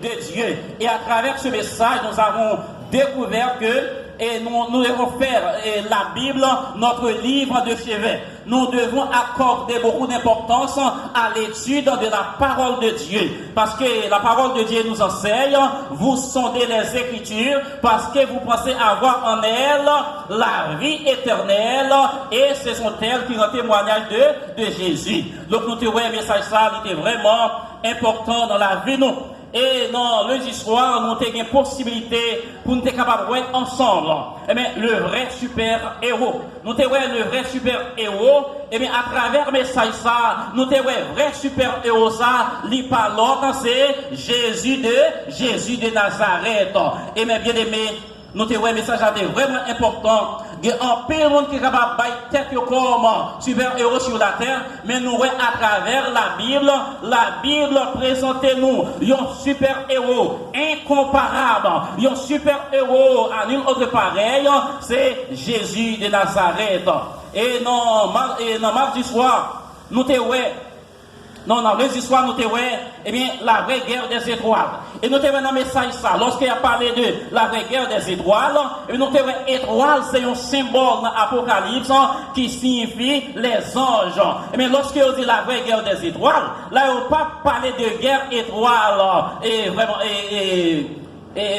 de Dieu. Et à travers ce message, nous avons découvert que nous devons faire la Bible notre livre de chevet. Nous devons accorder beaucoup d'importance à l'étude de la parole de Dieu. Parce que la parole de Dieu nous enseigne, vous sondez les Écritures, parce que vous pensez avoir en elles la vie éternelle, et ce sont elles qui rendent témoignage de Jésus. Donc nous te voyons un message ça, il était vraiment important dans la vie nous. Et dans lundi soir, nous avons une possibilité pour nous être capables de voir ensemble. Eh bien, le vrai super-héros. Nous avons le vrai super-héros. Eh bien, à travers le message, ça, nous avons le vrai super-héros, ça, il parle l'autre, c'est Jésus de Nazareth. Et bien, bien aimé, nous avons un message vraiment important. Il y a un peu de monde qui est capable de battre tête comme super-héros sur la terre, mais nous, à travers la Bible présente-nous un super-héros incomparable, un super-héros à nul autre pareil, c'est Jésus de Nazareth. Et dans mardi soir, nous avons non, les histoires, nous avons, eh bien, la vraie guerre des étoiles. Et nous avons un message ça. Lorsqu'il a parlé de la vraie guerre des étoiles, et nous avons étoile, c'est un symbole dans l'Apocalypse qui signifie les anges. Et bien, lorsqu'il dit la vraie guerre des étoiles, là, on ne pas parler de guerre étoile, et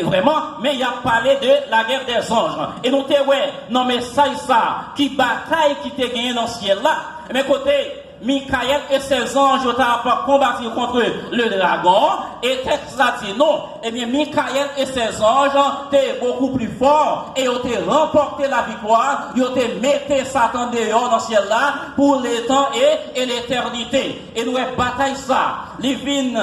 vraiment, mais il a parlé de la guerre des anges. Et nous avons, non, message ça, qui bataille qui te gagné dans le ciel là. Et bien, côté, Michael et ses anges ont combattu contre le dragon. Et texte a dit non. Eh bien, Michael et ses anges étaient beaucoup plus forts et ont remporté la victoire. Ils ont mis Satan dehors dans le ciel là pour les temps et l'éternité. Et nous avons bataille ça. Les vignes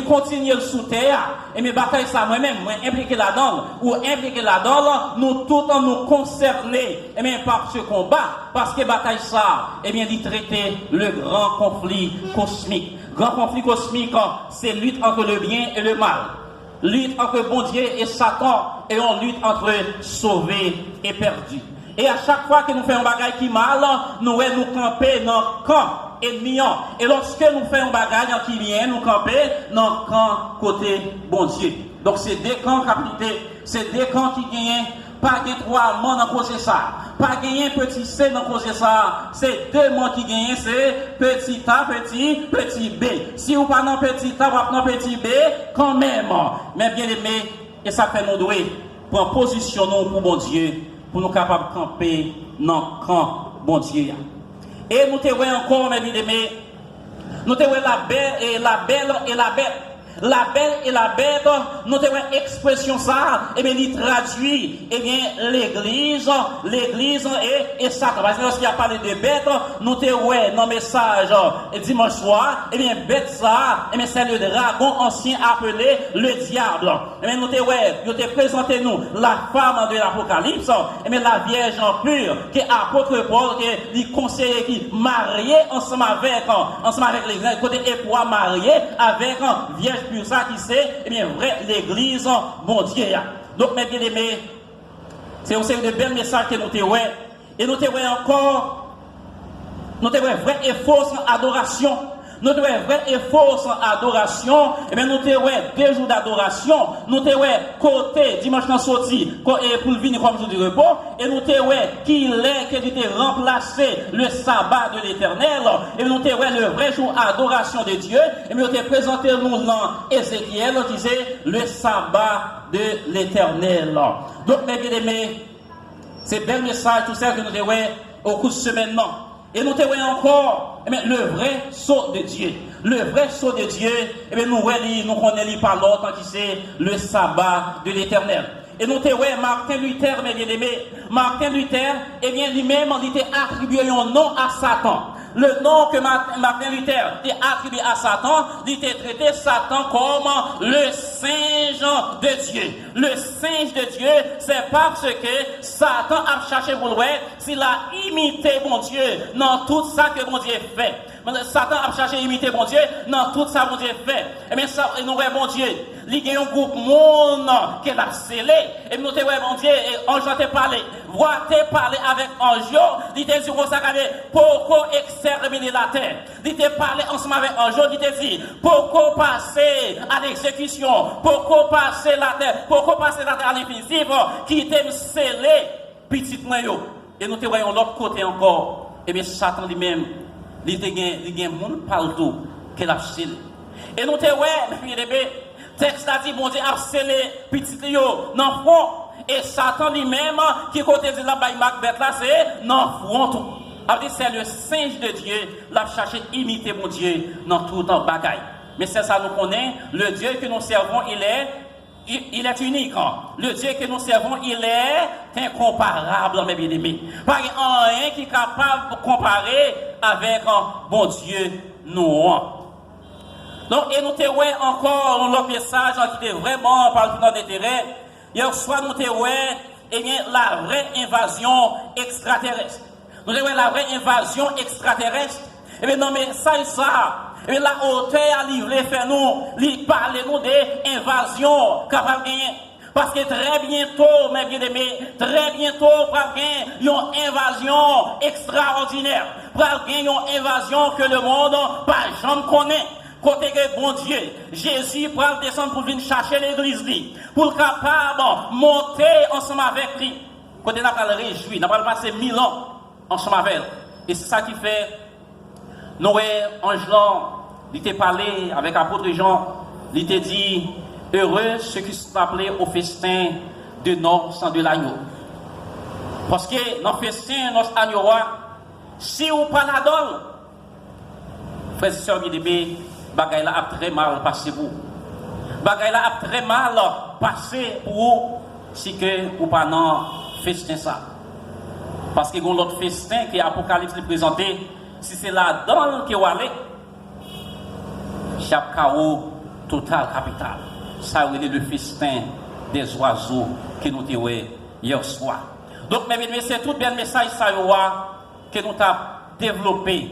continuent sous terre. Et mes batailles ça, moi-même, moi impliqué là-dedans, ou impliqué là-dedans, nous tous nous concernés, et bien, par ce combat, parce que bataille ça, et bien, il traitait le grand conflit cosmique. Grand conflit cosmique, c'est lutte entre le bien et le mal. Lutte entre bon Dieu et Satan, et on lutte entre sauvé et perdu. Et à chaque fois que nous faisons un bagage qui mal, nous camper dans le camp ennemi. Et lorsque nous faisons un bagage qui vient, nous camper dans le camp côté bon Dieu. Donc c'est deux camps capité, c'est deux camps qui gagnent. Pas de trois mots dans cause ça. Pas gagner petit C dans cause ça. C'est deux mots qui gagnent, c'est petit A, petit B. Si vous pas dans petit A, vous dans petit B, quand même. Mais bien aimé, et ça fait nous douer pour positionner pour bon Dieu, pour nous capables de camper dans le camp bon Dieu. Et nous te voyons encore, mes bien-aimés, nous te voyons la belle et la bête. La belle et la bête, nous avons une expression ça, et bien, il traduit, et bien, l'église et Satan. Parce que lorsqu'il a parlé de bête, nous avons dans le message, dimanche soir, et bien, bête ça, et bien, c'est le dragon ancien appelé le diable. Et bien, nous avons présenté nous la femme de l'Apocalypse, et bien, la vierge pure, qui est apôtre Paul, qui est conseiller, qui marié ensemble avec l'église, côté époux marié avec vierge pure, ça qui c'est, eh bien, vrai, l'église, bon Dieu. Donc, mes bien-aimés, c'est un de bel message que nous t'avons, et nous t'avons encore, nous t'avons vrai et fausse adoration. Nous avons vrai et fausse adoration. Et bien, nous avons 2 jours d'adoration. Nous avons côté dimanche dans sorti pour venir comme jour de repos. Et nous avons qu'il était remplacé le sabbat de l'Éternel. Et nous avons le vrai jour d'adoration de Dieu. Et nous avons présenté nous dans Ézéchiel qui disait le sabbat de l'Éternel. Donc, mes bien-aimés, c'est bel message, tout ça que nous avons au cours de semaine. Et nous voyons encore le vrai sceau de Dieu. Le vrai sceau de Dieu, nous connaissons par l'autre qui c'est le sabbat de l'Éternel. Et nous voyons Martin Luther, mes bien-aimés. Martin Luther, lui-même, il a attribué un nom à Satan. Le nom que Martin Luther a attribué à Satan, il a traité Satan comme le singe de Dieu. Le singe de Dieu, c'est parce que Satan a cherché pour le s'il a imité mon Dieu dans tout ça que mon Dieu fait. Satan a cherché à imiter bon Dieu, dans tout ça, bon Dieu fait. Et bien, ça, nous voyons bon Dieu, il y a un groupe monde qui l'a scellé. Et nous, voyons bon Dieu, et ange t'a parlé. Voir t'a parlé avec ange, il t'a dit, pourquoi exterminer la terre? Il t'a parlé ensemble avec ange, il t'a dit, pourquoi passer à l'exécution? Pourquoi passer la terre? Pourquoi passer la terre à l'infinitif? Qui t'a scellé, petit noyau. Et nous te voyons l'autre côté encore. Et bien, Satan lui-même, il y a un monde partout qu'il a scellé. Et nous te voyons, texte a dit, bon Dieu a scellé petit noyau dans le front. Et Satan lui-même, qui côté de la baille Macbeth là, c'est dans le front tout. C'est le singe de Dieu, l'a cherché imiter mon Dieu dans tout le bagaille. Mais c'est ça nous connaît, le Dieu que nous servons, il est unique. Le Dieu que nous servons, il est incomparable, mes bien-aimés. Pas rien qui est capable de comparer avec bon Dieu, nous. Donc, et nous te voyons encore un autre message qui était vraiment par notre intérêt. Hier soir, nous te voyons la vraie invasion extraterrestre. Nous te voyons la vraie invasion extraterrestre. Et bien, non, mais ça, et la hauteur à livrer, fait nous, parler nous d'invasion capable de gagner. Parce que très bientôt, mes bien-aimés, très bientôt, on va gagner une invasion extraordinaire. On va gagner une invasion que le monde pas jamais connaît. Côté que bon Dieu, Jésus va descendre pour venir chercher l'église, pour capable monter ensemble avec lui. Côté n'a pas le réjoui, n'a pas passé 1000 ans ensemble avec lui. Et c'est ça qui fait, Noé, Angelan, il t'a parlé avec l'apôtre Jean, il t'a dit, heureux ceux qui sont appelés au festin de noces de l'agneau. Parce que dans le festin, notre agneau, si vous pas la donne, frères et sœurs bien-aimés, bagay la a très mal passé pour vous. Bagay la a très mal passé pour vous si que vous pas dans festin ça. Parce que l'autre festin qui Apocalypse lui présenté, si c'est la donne qui va aller, chaque chaos total capital. Ça c'est le festin des oiseaux que nous avons hier soir. Donc, mes amis, c'est tout bien le message ça que nous avons développé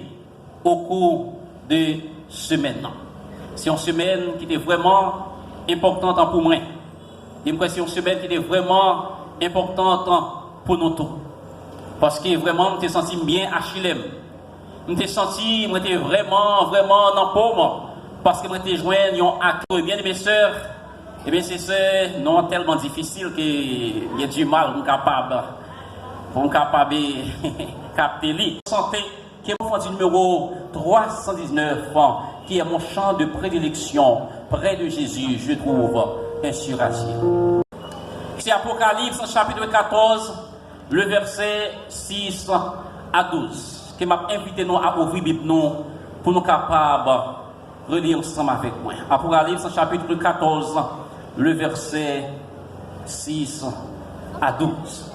au cours de semaine. C'est une semaine qui était vraiment importante pour moi. C'est une semaine qui était vraiment importante pour nous tous. Parce que vraiment, je me suis senti bien à Chilem. Je me suis senti, vraiment dans le paume. Parce que je me suis joint à accueil. Bien, mes sœurs, et bien, ces sœurs, non tellement difficile qu'il y a du mal pour capable capter lui. Santé, qui est mon numéro 319, qui est mon champ de prédilection près de Jésus, je trouve insurration. C'est Apocalypse, chapitre 14, le verset 6 à 12, qui m'a invité nous à ouvrir Bible nous pour nous capables de relire ensemble avec moi. Apocalypse, chapitre 14, le verset 6 à 12.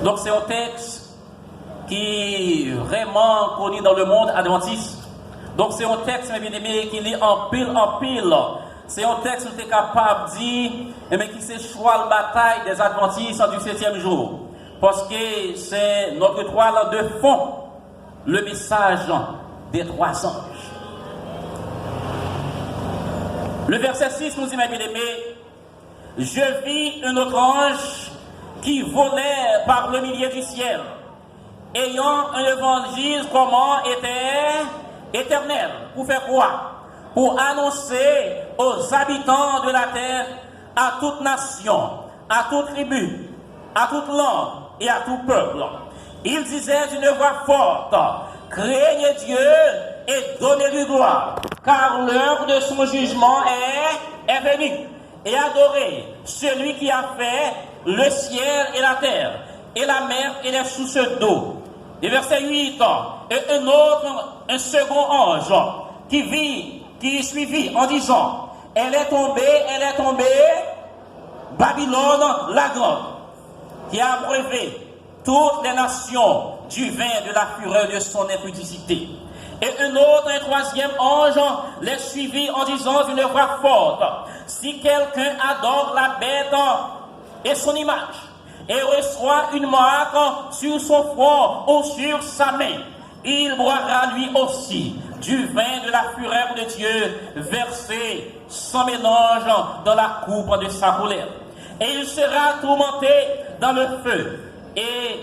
Donc c'est un texte qui est vraiment connu dans le monde adventiste. Donc c'est un texte, mes bien-aimés, qui lit en pile. C'est un texte qui est capable de dire, mais qui c'est choix la bataille des adventistes du 7e jour. Parce que c'est notre toile de fond, le message des trois anges. Le verset 6 nous dit, mes bien-aimés, je vis un autre ange qui volait par le milieu du ciel, ayant un évangile comment était éternel. Pour faire quoi? Pour annoncer aux habitants de la terre, à toute nation, à toute tribu, à toute langue et à tout peuple. Il disait d'une voix forte, craignez Dieu et donnez-lui gloire, car l'heure de son jugement est venue. Et adorez celui qui a fait le ciel et la terre, et la mer et les sources d'eau. Et verset 8, et un second ange qui suivit en disant, elle est tombée, Babylone la grande, qui a abreuvé toutes les nations du vin de la fureur de son impudicité. Et un troisième ange les suivit en disant d'une voix forte, si quelqu'un adore la bête et son image, et reçoit une marque sur son front ou sur sa main, il boira lui aussi du vin de la fureur de Dieu versé sans mélange dans la coupe de sa colère. Et il sera tourmenté dans le feu. Et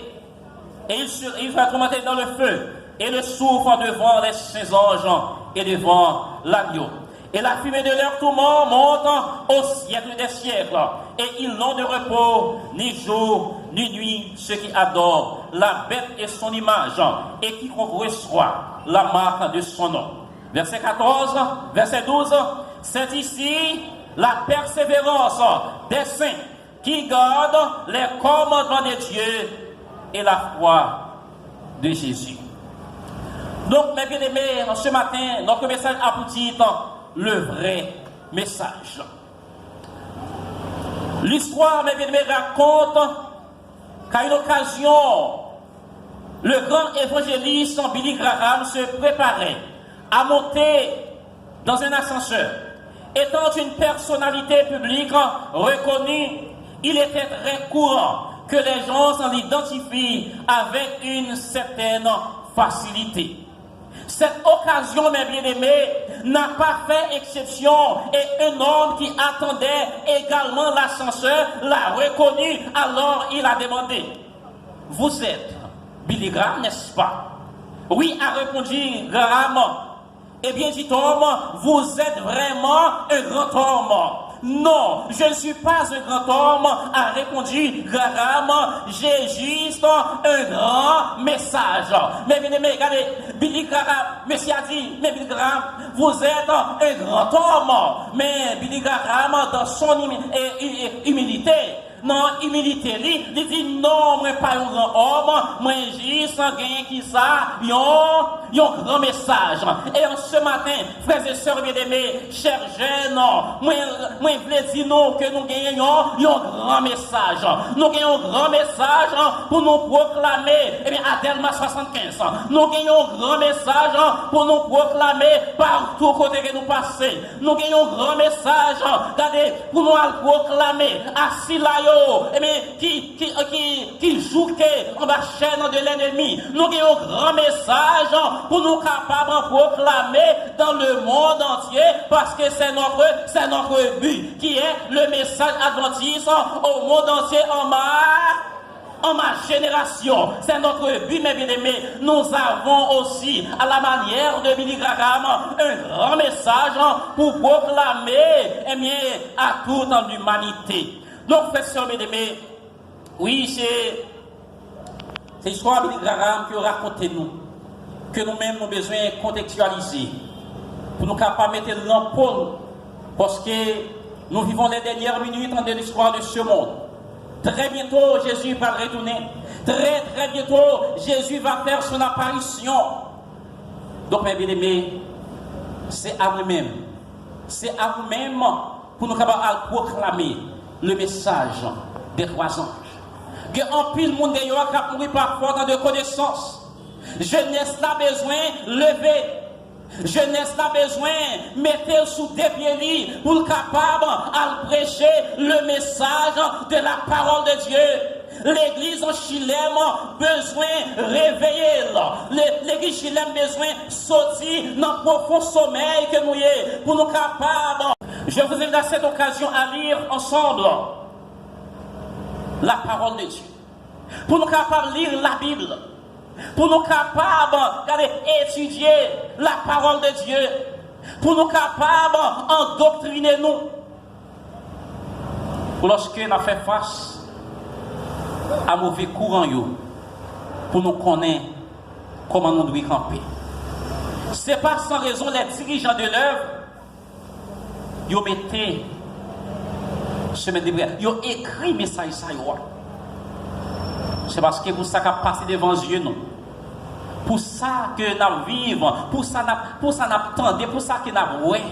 il sera tourmenté dans le feu. Et le souffle devant les saints anges et devant l'agneau. Et la fumée de leur tourment monte au siècle des siècles. Et ils n'ont de repos, ni jour, ni nuit, ceux qui adorent la bête et son image, et qui reçoit la marque de son nom. Verset 14, verset 12, c'est ici la persévérance des saints qui gardent les commandements de Dieu et la foi de Jésus. Donc, mes bien-aimés, ce matin, notre message a pour titre le vrai message. L'histoire, mes bien-aimés, raconte qu'à une occasion, le grand évangéliste Billy Graham se préparait à monter dans un ascenseur. Étant une personnalité publique reconnue, il était très courant que les gens s'en identifient avec une certaine facilité. Cette occasion, mes bien-aimés, n'a pas fait exception et un homme qui attendait également l'ascenseur l'a reconnu. Alors il a demandé, vous êtes Billy Graham, n'est-ce pas? Oui, a répondu Graham. Eh bien, dit homme, vous êtes vraiment un grand homme. Non, je ne suis pas un grand homme, a répondu Graham. J'ai juste un grand message. Mais bien aimé, regardez, Billy Graham, monsieur a dit, mais Billy Graham, vous êtes un grand homme. Mais Billy Graham, dans son humilité, non, humilité, il dit non, moi pas un grand homme, moi juste gagné qui ça, un grand message. Et en ce matin, frères et sœurs bien-aimés, chers jeunes, moi voulais dire non que nous gagnons un grand message. Nous gagnons un grand message pour nous proclamer, eh bien, à Delma 75. Nous gagnons un grand message pour nous proclamer partout côté que nous passons. Nous gagnons un grand message, regardez, pour nous proclamer à Silayo. Eh bien, qui joue en bas chaîne de l'ennemi. Nous avons un grand message pour nous capables de proclamer dans le monde entier parce que c'est notre but qui est le message adventiste au monde entier en ma génération. C'est notre but, mes bien-aimés. Nous avons aussi, à la manière de Billy Graham, un grand message pour proclamer à toute l'humanité. Donc, frères et bien-aimés, oui, c'est l'histoire de Billy Graham qui raconte nous, que nous-mêmes nous avons besoin de contextualiser, pour nous capables de mettre l'ampoule, parce que nous vivons les dernières minutes de l'histoire de ce monde. Très bientôt, Jésus va retourner. Très bientôt, Jésus va faire son apparition. Donc, mes bien-aimés, c'est à nous-mêmes. C'est à nous-mêmes pour nous capables de proclamer le message des trois anges. Que en pile monde qui a mouru parfois dans de connaissances. Jeunesse n'a besoin lever. Jeunesse n'a besoin mettre sous des pieds pour le capable à prêcher le message de la parole de Dieu. L'église en Chilem besoin réveiller. L'église Chilem besoin sortir dans le profond sommeil que nous y pour nous capables. Je vous invite à cette occasion à lire ensemble la parole de Dieu. Pour nous capables de lire la Bible. Pour nous capables d'étudier la parole de Dieu. Pour nous capables d'endoctriner nous. Lorsque nous avons fait face à mauvais courant, pour nous connaître comment nous devons camper. Ce n'est pas sans raison les dirigeants de l'œuvre. Ils ont mis semaine de prière. Ils ont écrit message ça. C'est parce que pour ça qu'on passe devant Dieu nous. Pour ça que nous vivons, pour ça nous attendons, pour ça que nous ouais.